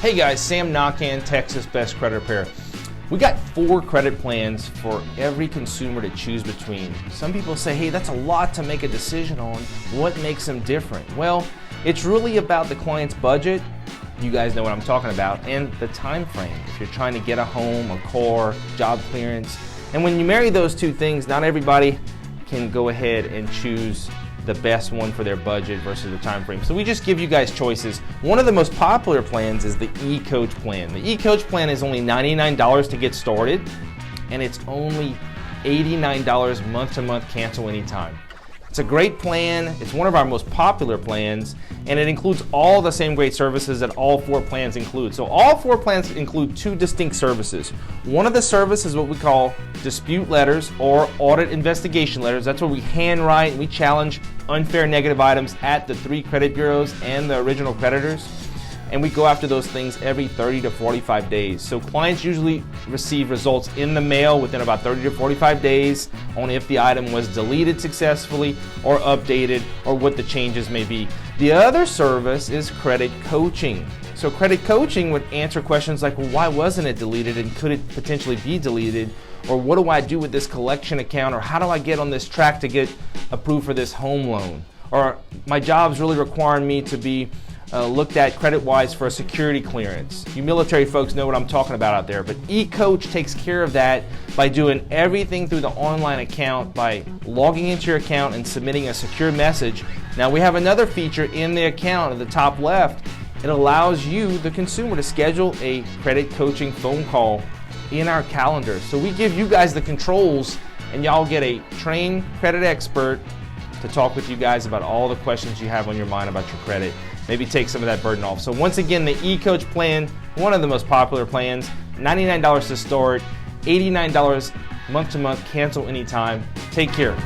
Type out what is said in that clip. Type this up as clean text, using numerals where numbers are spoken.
Hey guys, Sam Knockan, Texas Best Credit Repair. We got 4 credit plans for every consumer to choose between. Some people say, hey, that's a lot to make a decision on. What makes them different? Well, it's really about the client's budget. You guys know what I'm talking about, and the time frame. If you're trying to get a home, a car, job clearance. And when you marry those two things, not everybody can go ahead and choose the best one for their budget versus the time frame. So we just give you guys choices. One of the most popular plans is the ECoach Plan. The ECoach Plan is only $99 to get started, and it's only $89 month to month, cancel anytime. It's a great plan. It's one of our most popular plans, and it includes all the same great services that all 4 plans include. So all 4 plans include 2 distinct services. One of the services is what we call dispute letters or audit investigation letters. That's where we handwrite and we challenge unfair negative items at the 3 credit bureaus and the original creditors. And we go after those things every 30 to 45 days. So clients usually receive results in the mail within about 30 to 45 days on if the item was deleted successfully or updated or what the changes may be. The other service is credit coaching. So credit coaching would answer questions like, well, why wasn't it deleted and could it potentially be deleted? Or what do I do with this collection account? Or how do I get on this track to get approved for this home loan? Or my job's really requiring me to be looked at credit-wise for a security clearance. You military folks know what I'm talking about out there, but eCoach takes care of that by doing everything through the online account, by logging into your account and submitting a secure message. Now we have another feature in the account at the top left. It allows you, the consumer, to schedule a credit coaching phone call in our calendar. So we give you guys the controls, and y'all get a trained credit expert to talk with you guys about all the questions you have on your mind about your credit. Maybe take some of that burden off. So once again, the ECoach Plan, one of the most popular plans, $99 to start, $89 month to month, cancel anytime. Take care.